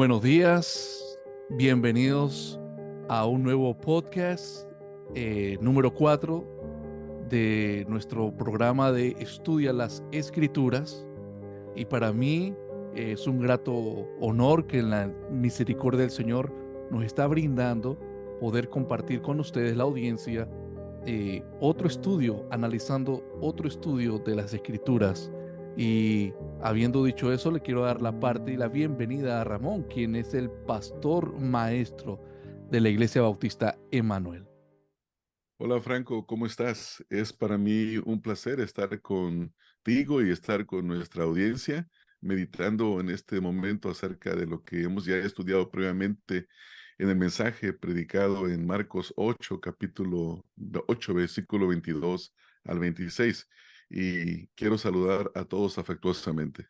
Buenos días, bienvenidos a un nuevo podcast número 4 de nuestro programa de Estudia las Escrituras. Y para mí es un grato honor que en la misericordia del Señor nos está brindando poder compartir con ustedes, la audiencia, otro estudio, analizando otro estudio de las Escrituras. Y habiendo dicho eso, le quiero dar la parte y la bienvenida a Ramón, quien es el pastor maestro de la Iglesia Bautista Emanuel. Hola Franco, ¿cómo estás? Es para mí un placer estar contigo y estar con nuestra audiencia, meditando en este momento acerca de lo que hemos ya estudiado previamente en el mensaje predicado en Marcos 8, capítulo 8, versículo 22 al 26. Y quiero saludar a todos afectuosamente.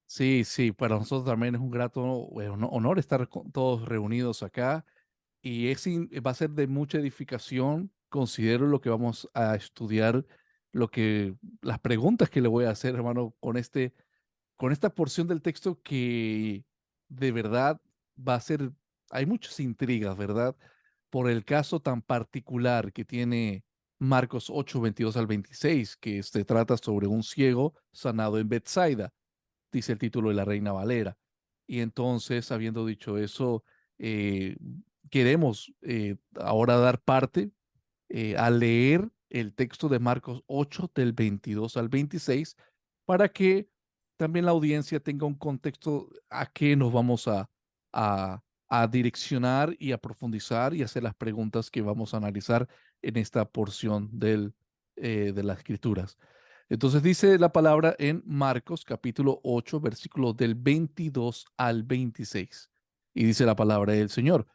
Sí, para nosotros también es un grato honor estar todos reunidos acá. Y va a ser de mucha edificación. Considero lo que vamos a estudiar, las preguntas que le voy a hacer, hermano, con esta porción del texto que de verdad va a ser, hay muchas intrigas, ¿verdad? Por el caso tan particular que tiene Marcos 8, 22 al 26, que se trata sobre un ciego sanado en Bethsaida, dice el título de la Reina Valera. Y entonces, habiendo dicho eso, eh, queremos ahora dar parte a leer el texto de Marcos 8 del 22 al 26 para que también la audiencia tenga un contexto a qué nos vamos a, a direccionar y a profundizar y hacer las preguntas que vamos a analizar en esta porción de las escrituras. Entonces dice la palabra en Marcos capítulo 8, versículos del 22 al 26. Y dice la palabra del Señor.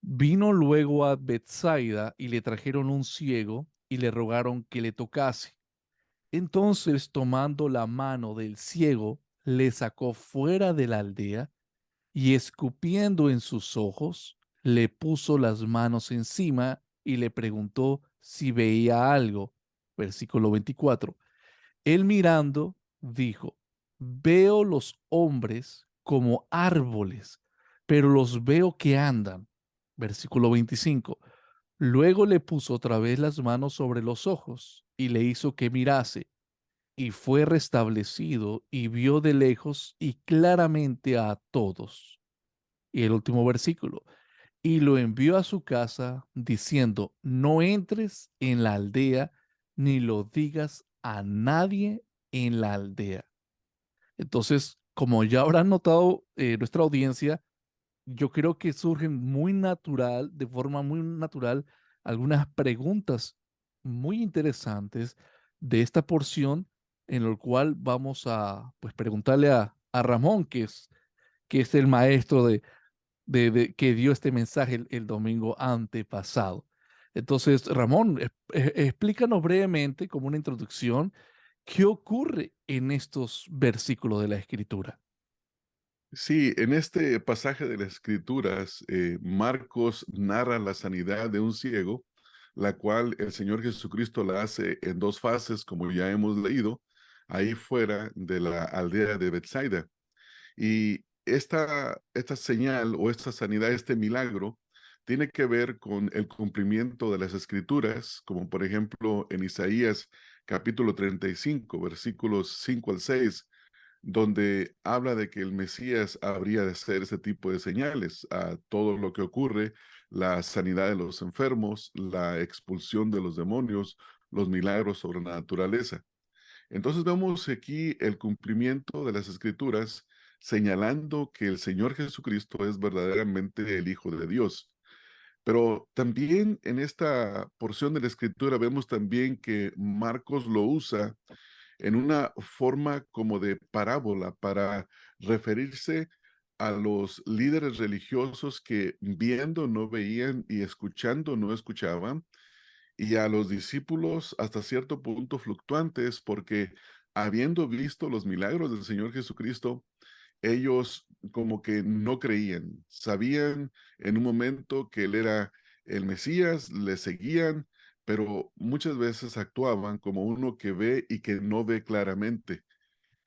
Vino luego a Bethsaida y le trajeron un ciego y le rogaron que le tocase. Entonces, tomando la mano del ciego, le sacó fuera de la aldea y escupiendo en sus ojos, le puso las manos encima y le preguntó si veía algo. Versículo 24. Él mirando, dijo, veo los hombres como árboles, pero los veo que andan. Versículo 25. Luego le puso otra vez las manos sobre los ojos y le hizo que mirase, y fue restablecido y vio de lejos y claramente a todos. Y el último versículo. Y lo envió a su casa diciendo, no entres en la aldea ni lo digas a nadie en la aldea. Entonces, como ya habrán notado nuestra audiencia, yo creo que surgen de forma muy natural, algunas preguntas muy interesantes de esta porción en el cual vamos a pues preguntarle a Ramón, que es el maestro que dio este mensaje el domingo antepasado. Entonces, Ramón, explícanos brevemente, como una introducción, qué ocurre en estos versículos de la Escritura. Sí, en este pasaje de las Escrituras, Marcos narra la sanidad de un ciego, la cual el Señor Jesucristo la hace en dos fases, como ya hemos leído, ahí fuera de la aldea de Bethsaida. Y esta señal o esta sanidad, este milagro, tiene que ver con el cumplimiento de las Escrituras, como por ejemplo en Isaías capítulo 35, versículos 5 al 6, donde habla de que el Mesías habría de hacer ese tipo de señales a todo lo que ocurre, la sanidad de los enfermos, la expulsión de los demonios, los milagros sobre la naturaleza. Entonces vemos aquí el cumplimiento de las Escrituras señalando que el Señor Jesucristo es verdaderamente el Hijo de Dios. Pero también en esta porción de la Escritura vemos también que Marcos lo usa en una forma como de parábola para referirse a los líderes religiosos que viendo no veían y escuchando no escuchaban, y a los discípulos hasta cierto punto fluctuantes, porque habiendo visto los milagros del Señor Jesucristo, ellos como que no creían, sabían en un momento que Él era el Mesías, le seguían, pero muchas veces actuaban como uno que ve y que no ve claramente.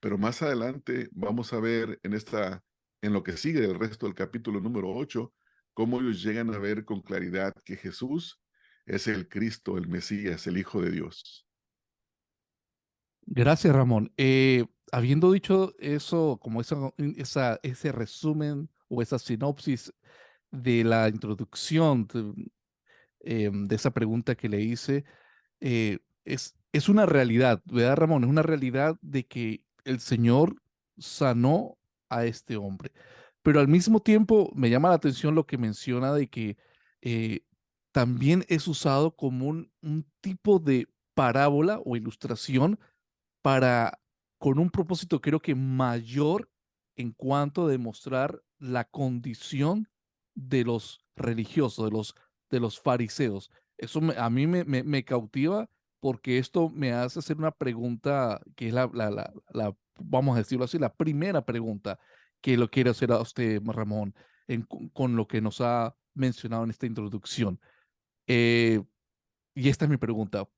Pero más adelante vamos a ver en lo que sigue del resto del capítulo número 8, cómo ellos llegan a ver con claridad que Jesús es el Cristo, el Mesías, el Hijo de Dios. Gracias, Ramón. Habiendo dicho eso, como ese resumen o esa sinopsis de la introducción de esa pregunta que le hice, es una realidad, ¿verdad, Ramón? Es una realidad de que el Señor sanó a este hombre. Pero al mismo tiempo me llama la atención lo que menciona de que eh, también es usado como un tipo de parábola o ilustración para, con un propósito creo que mayor en cuanto a demostrar la condición de los religiosos, de los fariseos. Eso a mí me cautiva porque esto me hace hacer una pregunta que es vamos a decirlo así, la primera pregunta que lo quiero hacer a usted, Ramón, con lo que nos ha mencionado en esta introducción. Eh, y esta es mi pregunta,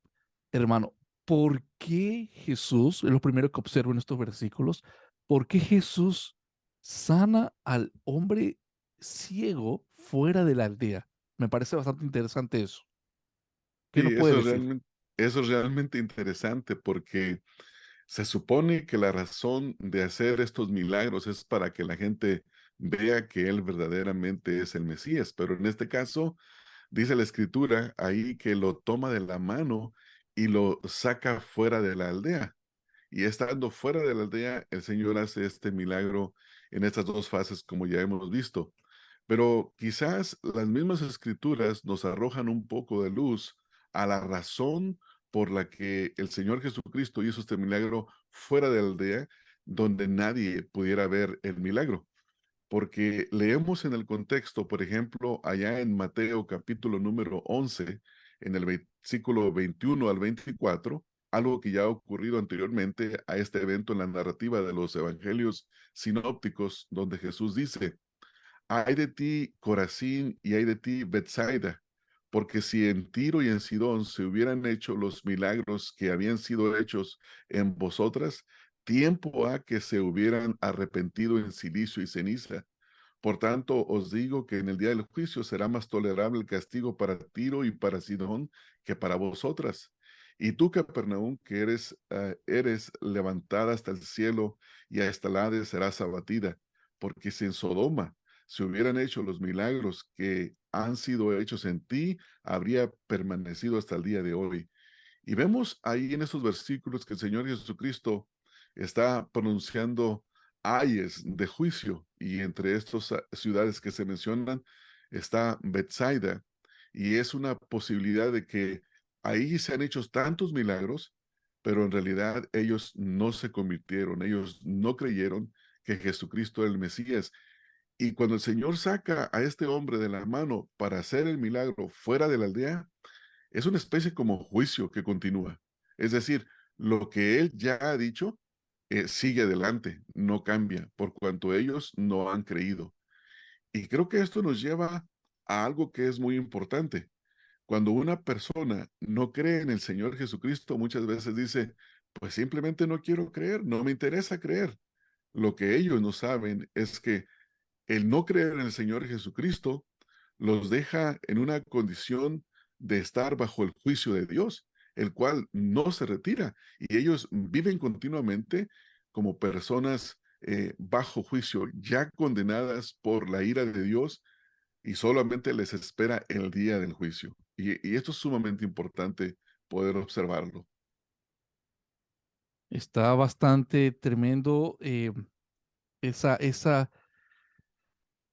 hermano. ¿Por qué Jesús, es lo primero que observo en estos versículos, por qué Jesús sana al hombre ciego fuera de la aldea? Me parece bastante interesante eso. ¿Qué nos Sí, puede decir? eso es realmente interesante porque se supone que la razón de hacer estos milagros es para que la gente vea que Él verdaderamente es el Mesías, pero en este caso dice la escritura ahí que lo toma de la mano y lo saca fuera de la aldea. Y estando fuera de la aldea, el Señor hace este milagro en estas dos fases, como ya hemos visto. Pero quizás las mismas escrituras nos arrojan un poco de luz a la razón por la que el Señor Jesucristo hizo este milagro fuera de la aldea, donde nadie pudiera ver el milagro. Porque leemos en el contexto, por ejemplo, allá en Mateo capítulo número 11, en el versículo 21 al 24, algo que ya ha ocurrido anteriormente a este evento en la narrativa de los evangelios sinópticos, donde Jesús dice: hay de ti, Corazín, y hay de ti, Betsaida, porque si en Tiro y en Sidón se hubieran hecho los milagros que habían sido hechos en vosotras, tiempo ha que se hubieran arrepentido en silicio y ceniza. Por tanto, os digo que en el día del juicio será más tolerable el castigo para Tiro y para Sidón que para vosotras. Y tú, Capernaum, que eres levantada hasta el cielo y hasta el Hades serás abatida, porque si en Sodoma se hubieran hecho los milagros que han sido hechos en ti, habría permanecido hasta el día de hoy. Y vemos ahí en esos versículos que el Señor Jesucristo está pronunciando ayes de juicio, y entre estas ciudades que se mencionan está Bethsaida, y es una posibilidad de que ahí se han hecho tantos milagros, pero en realidad ellos no se convirtieron, ellos no creyeron que Jesucristo era el Mesías. Y cuando el Señor saca a este hombre de la mano para hacer el milagro fuera de la aldea, es una especie como juicio que continúa. Es decir, lo que él ya ha dicho sigue adelante, no cambia, por cuanto ellos no han creído. Y creo que esto nos lleva a algo que es muy importante. Cuando una persona no cree en el Señor Jesucristo, muchas veces dice: pues simplemente no quiero creer, no me interesa creer. Lo que ellos no saben es que el no creer en el Señor Jesucristo los deja en una condición de estar bajo el juicio de Dios, el cual no se retira, y ellos viven continuamente como personas bajo juicio, ya condenadas por la ira de Dios, y solamente les espera el día del juicio. Y esto es sumamente importante poder observarlo. Está bastante tremendo esa, esa,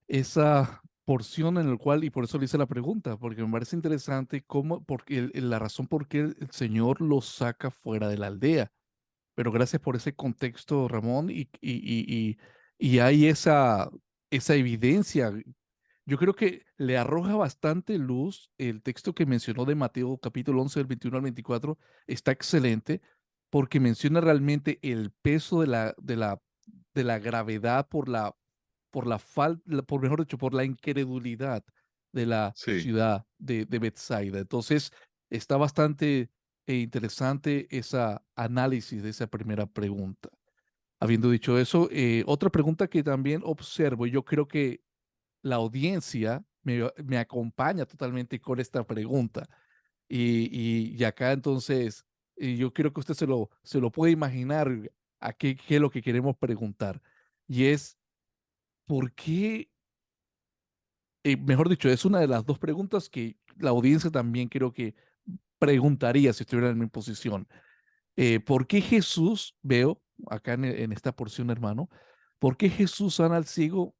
esa porción en el cual, y por eso le hice la pregunta, porque me parece interesante cómo, porque la razón por qué el Señor los saca fuera de la aldea. Pero gracias por ese contexto, Ramón, y hay esa evidencia. Yo creo que le arroja bastante luz el texto que mencionó de Mateo capítulo 11 del 21 al 24. Está excelente porque menciona realmente el peso de la gravedad por la falta, por mejor dicho, por la incredulidad de la Sí. ciudad de Bethsaida. Entonces, está bastante interesante ese análisis de esa primera pregunta. Habiendo dicho eso, otra pregunta que también observo, y yo creo que la audiencia me acompaña totalmente con esta pregunta. Y acá entonces, yo creo que usted se lo puede imaginar a qué es lo que queremos preguntar. Y es, ¿por qué? Mejor dicho, es una de las dos preguntas que la audiencia también creo que preguntaría si estuviera en mi posición. ¿Por qué Jesús, veo acá en esta porción, hermano, por qué Jesús sana al ciego?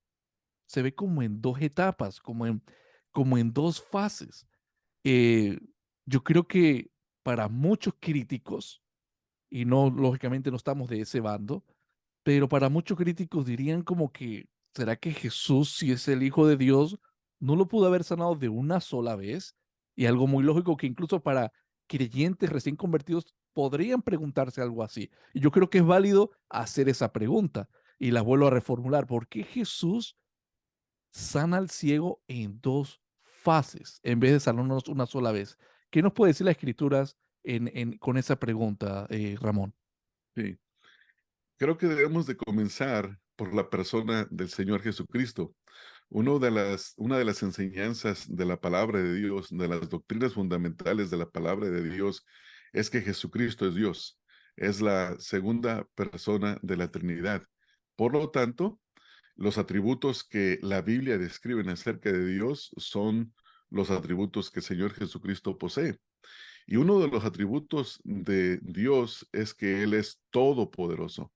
Se ve como en dos etapas, como en dos fases. Eh, yo creo que para muchos críticos, y no, lógicamente no estamos de ese bando, pero para muchos críticos dirían como que, ¿será que Jesús, si es el Hijo de Dios, no lo pudo haber sanado de una sola vez? Y algo muy lógico que incluso para creyentes recién convertidos podrían preguntarse algo así. Y yo creo que es válido hacer esa pregunta. Y la vuelvo a reformular. ¿Por qué Jesús sana al ciego en dos fases en vez de sanarnos una sola vez? ¿Qué nos puede decir las Escrituras con esa pregunta, Ramón? Sí. Creo que debemos de comenzar por la persona del Señor Jesucristo. Una de las enseñanzas de la palabra de Dios, de las doctrinas fundamentales de la palabra de Dios, es que Jesucristo es Dios, es la segunda persona de la Trinidad. Por lo tanto, los atributos que la Biblia describe acerca de Dios son los atributos que el Señor Jesucristo posee. Y uno de los atributos de Dios es que Él es todopoderoso.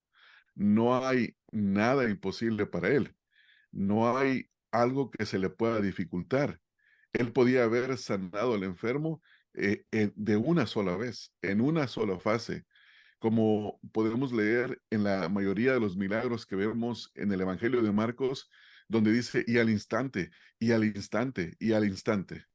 No hay nada imposible para Él. No hay algo que se le pueda dificultar. Él podía haber sanado al enfermo de una sola vez, en una sola fase, como podemos leer en la mayoría de los milagros que vemos en el Evangelio de Marcos, donde dice, y al instante, y al instante, y al instante.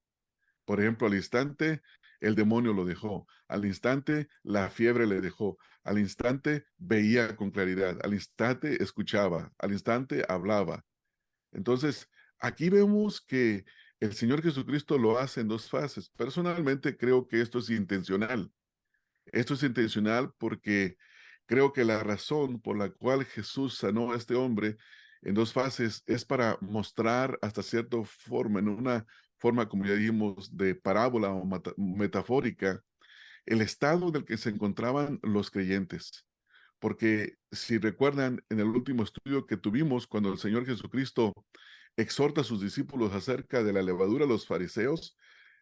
Por ejemplo, al instante el demonio lo dejó, al instante la fiebre le dejó, al instante veía con claridad, al instante escuchaba, al instante hablaba. Entonces, aquí vemos que el Señor Jesucristo lo hace en dos fases. Personalmente creo que esto es intencional. Esto es intencional porque creo que la razón por la cual Jesús sanó a este hombre en dos fases es para mostrar hasta cierta forma, en una forma, como ya dijimos, de parábola o metafórica, el estado en el que se encontraban los creyentes. Porque si recuerdan, en el último estudio que tuvimos, cuando el Señor Jesucristo exhorta a sus discípulos acerca de la levadura de los fariseos,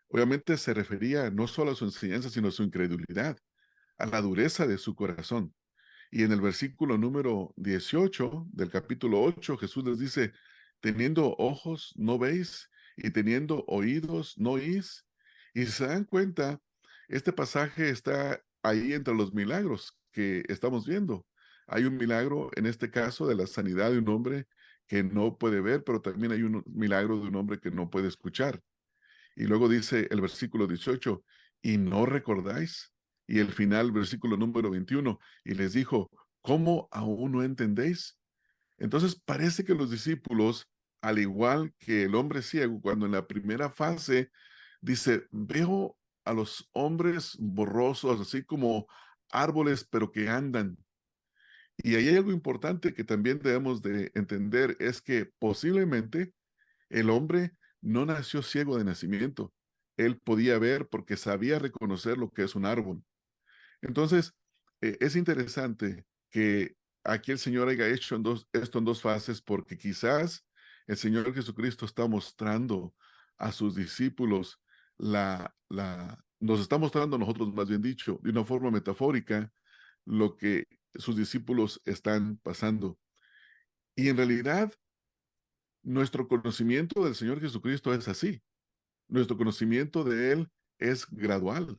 obviamente se refería no solo a su enseñanza, sino a su incredulidad, a la dureza de su corazón. Y en el versículo número 18 del capítulo 8, Jesús les dice, teniendo ojos, no veis, y teniendo oídos, no oís. Y si se dan cuenta, este pasaje está ahí entre los milagros que estamos viendo. Hay un milagro, en este caso, de la sanidad de un hombre que no puede ver, pero también hay un milagro de un hombre que no puede escuchar. Y luego dice el versículo 18, y no recordáis. Y el final, versículo número 21, y les dijo, ¿cómo aún no entendéis? Entonces parece que los discípulos, al igual que el hombre ciego, cuando en la primera fase dice, veo a los hombres borrosos, así como árboles, pero que andan. Y ahí hay algo importante que también debemos de entender, es que posiblemente el hombre no nació ciego de nacimiento. Él podía ver porque sabía reconocer lo que es un árbol. Entonces, es interesante que aquí el Señor haya hecho esto en dos fases porque quizás el Señor Jesucristo está mostrando a sus discípulos nos está mostrando a nosotros, más bien dicho, de una forma metafórica, lo que sus discípulos están pasando. Y en realidad, nuestro conocimiento del Señor Jesucristo es así. Nuestro conocimiento de Él es gradual.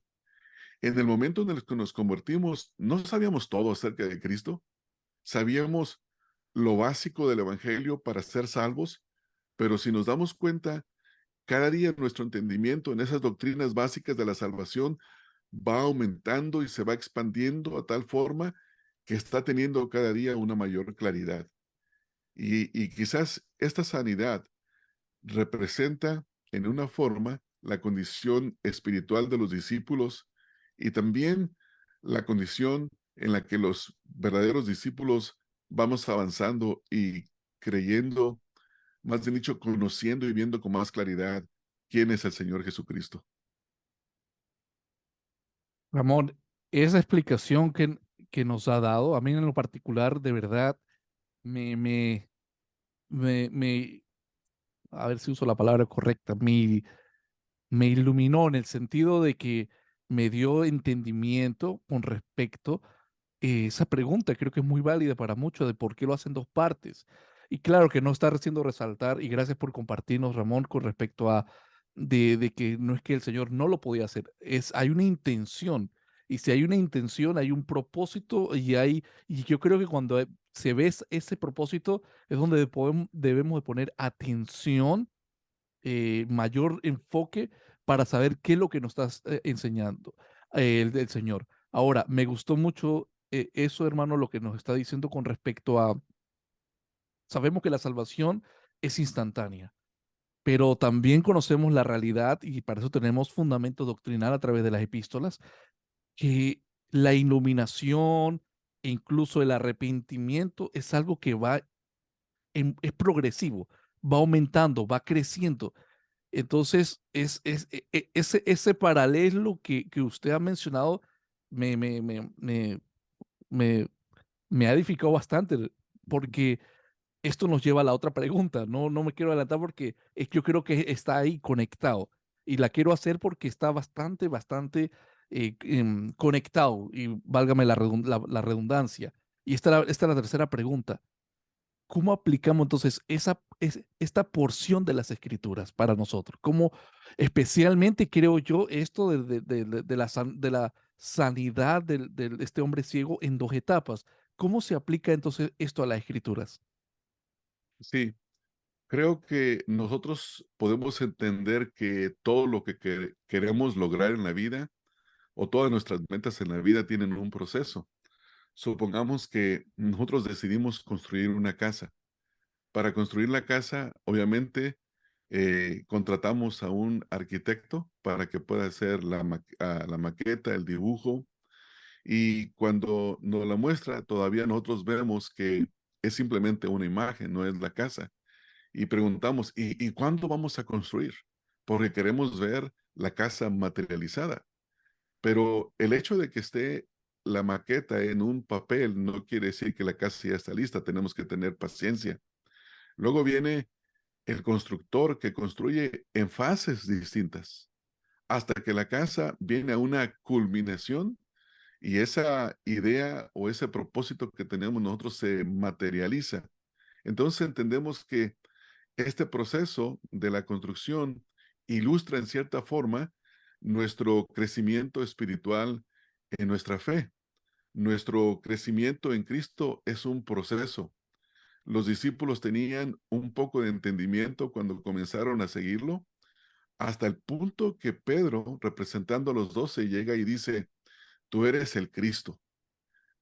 En el momento en el que nos convertimos, no sabíamos todo acerca de Cristo. Sabíamos lo básico del Evangelio para ser salvos, pero si nos damos cuenta, cada día nuestro entendimiento en esas doctrinas básicas de la salvación va aumentando y se va expandiendo a tal forma que está teniendo cada día una mayor claridad. Y quizás esta sanidad representa en una forma la condición espiritual de los discípulos y también la condición en la que los verdaderos discípulos vamos avanzando y creyendo, más bien dicho, conociendo y viendo con más claridad quién es el Señor Jesucristo. Ramón, esa explicación que nos ha dado, a mí en lo particular, de verdad, me, me, me, a ver si uso la palabra correcta, me iluminó en el sentido de que me dio entendimiento con respecto esa pregunta. Creo que es muy válida para muchos de por qué lo hacen dos partes. Y claro que no está haciendo resaltar, y gracias por compartirnos, Ramón, con respecto a de que no es que el Señor no lo podía hacer, hay una intención. Y si hay una intención, hay un propósito y yo creo que cuando se ve ese propósito es donde debemos de poner atención, mayor enfoque para saber qué es lo que nos estás enseñando el Señor. Ahora, me gustó mucho eso, hermano, lo que nos está diciendo con respecto a, sabemos que la salvación es instantánea, pero también conocemos la realidad y para eso tenemos fundamento doctrinal a través de las epístolas, que la iluminación e incluso el arrepentimiento es algo que es progresivo, va aumentando, va creciendo. Entonces, ese paralelo que usted ha mencionado me, me, me, me, me, me ha edificado bastante, porque esto nos lleva a la otra pregunta. No, no me quiero adelantar porque es que yo creo que está ahí conectado y la quiero hacer porque está bastante conectado y válgame la redundancia. Y esta es la tercera pregunta. ¿Cómo aplicamos entonces esta porción de las escrituras para nosotros? ¿Cómo, especialmente creo yo, esto de la sanidad de este hombre ciego en dos etapas? ¿Cómo se aplica entonces esto a las escrituras? Sí, creo que nosotros podemos entender que todo lo que queremos lograr en la vida o todas nuestras metas en la vida tienen un proceso. Supongamos que nosotros decidimos construir una casa. Para construir la casa, obviamente, contratamos a un arquitecto para que pueda hacer la maqueta, el dibujo, y cuando nos la muestra, todavía nosotros vemos que es simplemente una imagen, no es la casa. Y preguntamos, ¿y cuándo vamos a construir? Porque queremos ver la casa materializada. Pero el hecho de que esté la maqueta en un papel no quiere decir que la casa ya está lista. Tenemos que tener paciencia. Luego viene el constructor que construye en fases distintas hasta que la casa viene a una culminación y esa idea o ese propósito que tenemos nosotros se materializa. Entonces entendemos que este proceso de la construcción ilustra en cierta forma nuestro crecimiento espiritual en nuestra fe. Nuestro crecimiento en Cristo es un proceso. Los discípulos tenían un poco de entendimiento cuando comenzaron a seguirlo, hasta el punto que Pedro, representando a los 12, llega y dice, tú eres el Cristo.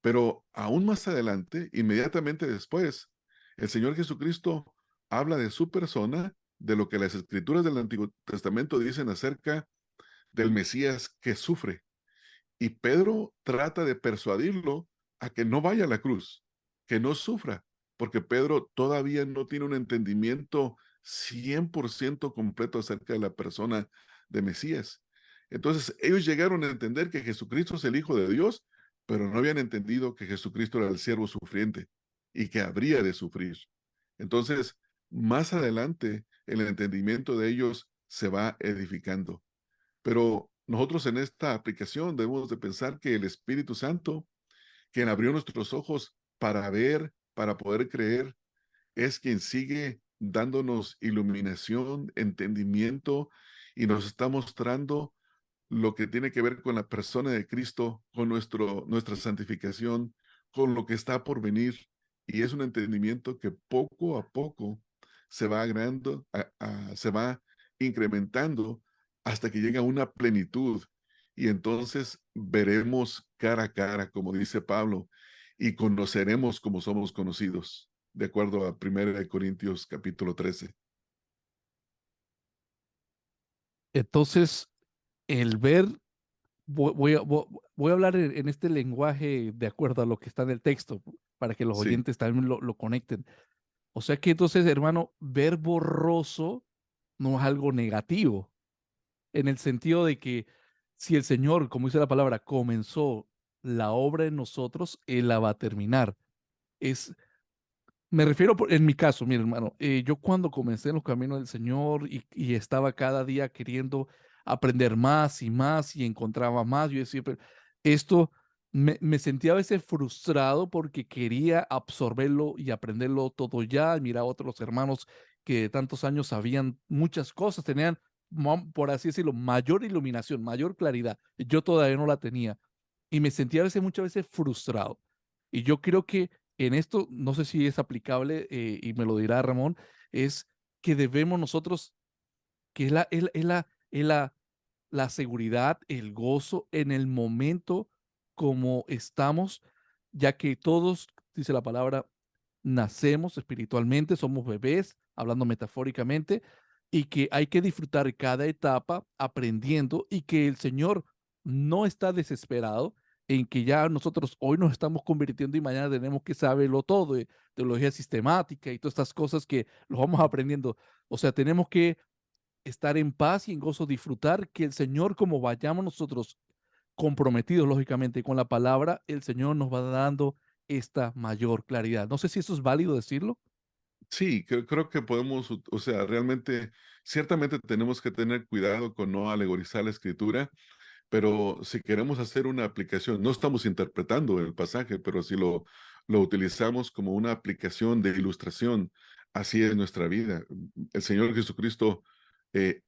Pero aún más adelante, inmediatamente después, el Señor Jesucristo habla de su persona, de lo que las escrituras del Antiguo Testamento dicen acerca del Mesías que sufre. Y Pedro trata de persuadirlo a que no vaya a la cruz, que no sufra, porque Pedro todavía no tiene un entendimiento 100% completo acerca de la persona de Mesías. Entonces, ellos llegaron a entender que Jesucristo es el Hijo de Dios, pero no habían entendido que Jesucristo era el siervo sufriente y que habría de sufrir. Entonces, más adelante, el entendimiento de ellos se va edificando. Pero nosotros en esta aplicación debemos de pensar que el Espíritu Santo, quien abrió nuestros ojos para ver, para poder creer, es quien sigue dándonos iluminación, entendimiento y nos está mostrando lo que tiene que ver con la persona de Cristo, con nuestra santificación, con lo que está por venir. Y es un entendimiento que poco a poco se va agregando, se va incrementando hasta que llega a una plenitud. Y entonces veremos cara a cara, como dice Pablo, y conoceremos como somos conocidos, de acuerdo a 1 Corintios capítulo 13. Entonces, el ver, voy a hablar en este lenguaje de acuerdo a lo que está en el texto, para que los Sí, oyentes también lo conecten. O sea que entonces, hermano, ver borroso no es algo negativo, en el sentido de que si el Señor, como dice la palabra, comenzó la obra en nosotros, Él la va a terminar. Es, me refiero, en mi caso, mi hermano, yo cuando comencé en los caminos del Señor y estaba cada día queriendo aprender más y más y encontraba más, yo decía, pero esto me sentía a veces frustrado porque quería absorberlo y aprenderlo todo ya. Mira, a otros hermanos que de tantos años sabían muchas cosas, tenían, por así decirlo, mayor iluminación, mayor claridad. Yo todavía no la tenía y me sentía a veces, muchas veces frustrado. Y yo creo que en esto, no sé si es aplicable, y me lo dirá Ramón, es que debemos nosotros, que es la seguridad, el gozo en el momento como estamos, ya que todos, dice la palabra, nacemos espiritualmente, somos bebés, hablando metafóricamente, y que hay que disfrutar cada etapa aprendiendo y que el Señor no está desesperado en que ya nosotros hoy nos estamos convirtiendo y mañana tenemos que saberlo todo, de teología sistemática y todas estas cosas que los vamos aprendiendo. O sea, tenemos que estar en paz y en gozo, disfrutar que el Señor, como vayamos nosotros comprometidos, lógicamente, con la palabra, el Señor nos va dando esta mayor claridad. No sé si eso es válido decirlo. sí, creo que podemos, o sea, realmente, ciertamente tenemos que tener cuidado con no alegorizar la escritura, pero si queremos hacer una aplicación, no estamos interpretando el pasaje, pero si lo utilizamos como una aplicación de ilustración, así es nuestra vida. El Señor Jesucristo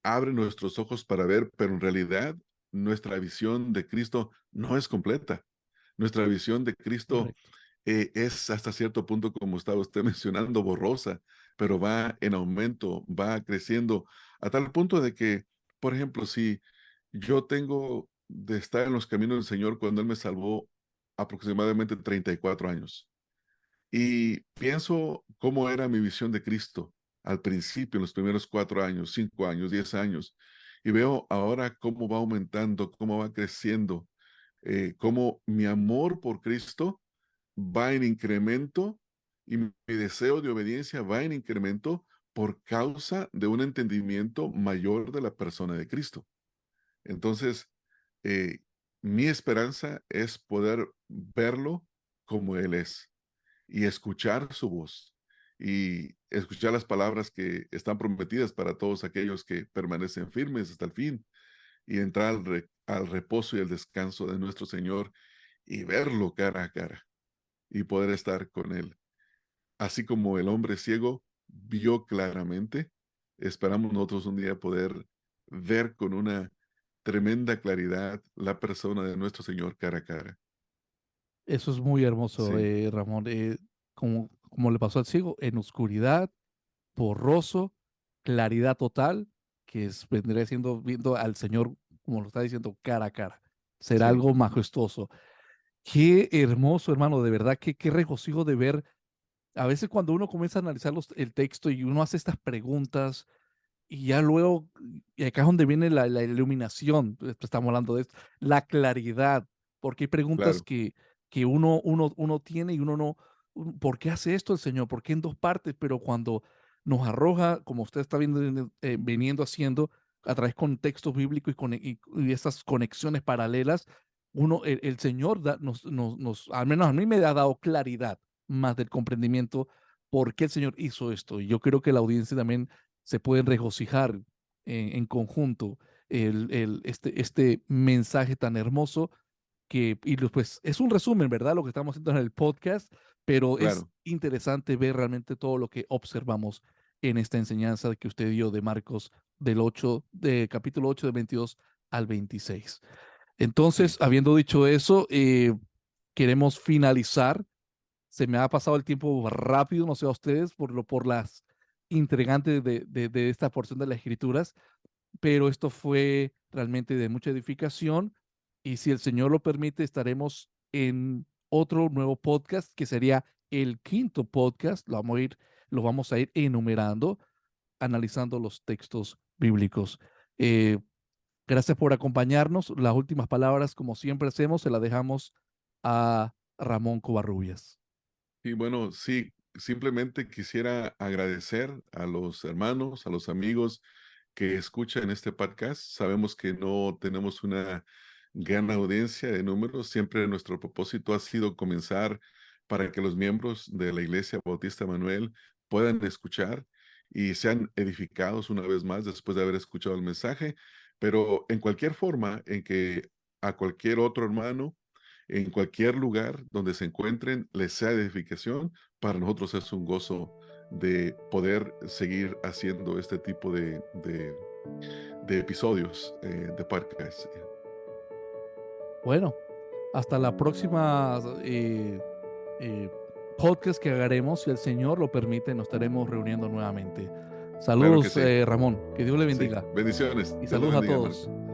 abre nuestros ojos para ver, pero en realidad nuestra visión de Cristo no es completa. Nuestra visión de Cristo Correcto. es hasta cierto punto, como estaba usted mencionando, borrosa, pero va en aumento, va creciendo, a tal punto de que, por ejemplo, si yo tengo de estar en los caminos del Señor cuando Él me salvó aproximadamente 34 años, y pienso cómo era mi visión de Cristo al principio, en los primeros 4 años, 5 años, 10 años, y veo ahora cómo va aumentando, cómo va creciendo, cómo mi amor por Cristo va en incremento y mi deseo de obediencia va en incremento por causa de un entendimiento mayor de la persona de Cristo. Entonces, eh, mi esperanza es poder verlo como Él es y escuchar su voz y escuchar las palabras que están prometidas para todos aquellos que permanecen firmes hasta el fin y entrar al reposo y el descanso de nuestro Señor y verlo cara a cara y poder estar con Él. Así como el hombre ciego vio claramente, esperamos nosotros un día poder ver con una tremenda claridad la persona de nuestro Señor cara a cara. Eso es muy hermoso, Sí, Ramón. Como le pasó al ciego, en oscuridad, borroso, claridad total, que vendría siendo viendo al Señor, como lo está diciendo, cara a cara. Será sí, algo majestuoso. Qué hermoso, hermano, de verdad, qué regocijo de ver. A veces cuando uno comienza a analizar el texto y uno hace estas preguntas, y ya luego, y acá es donde viene la iluminación, estamos hablando de esto, la claridad, porque hay preguntas claro, que uno tiene y uno no, ¿por qué hace esto el Señor? ¿Por qué en dos partes? Pero cuando nos arroja, como usted está viendo, viniendo haciendo, a través con textos bíblicos y esas conexiones paralelas, el Señor al menos a mí me ha dado claridad más del comprendimiento por qué el Señor hizo esto. Y yo creo que la audiencia también se pueden regocijar en conjunto este mensaje tan hermoso pues es un resumen, ¿verdad? Lo que estamos haciendo en el podcast, pero es claro. interesante ver realmente todo lo que observamos en esta enseñanza que usted dio de Marcos de capítulo 8 de 22 al 26. Entonces, Sí, habiendo dicho eso, queremos finalizar. Se me ha pasado el tiempo rápido, no sé a ustedes, por las intrigantes de esta porción de las escrituras, pero esto fue realmente de mucha edificación y si el Señor lo permite, estaremos en otro nuevo podcast que sería el quinto podcast. Lo vamos a ir enumerando, analizando los textos bíblicos. Eh, Gracias por acompañarnos. Las últimas palabras, como siempre hacemos, se las dejamos a Ramón Covarrubias. Y bueno, sí, simplemente quisiera agradecer a los hermanos, a los amigos que escuchan este podcast. Sabemos que no tenemos una gran audiencia de números. Siempre nuestro propósito ha sido comenzar para que los miembros de la Iglesia Bautista Manuel puedan escuchar y sean edificados una vez más después de haber escuchado el mensaje. Pero en cualquier forma en que a cualquier otro hermano, en cualquier lugar donde se encuentren, les sea de edificación, para nosotros es un gozo de poder seguir haciendo este tipo de episodios de podcast. Bueno, hasta la próxima eh, podcast que haremos, si el Señor lo permite, nos estaremos reuniendo nuevamente. Claro que Saludos, sí. Ramón, que Dios le Sí, bendiga bendiciones. y Dios lo saludos a bendiga, hermano. todos.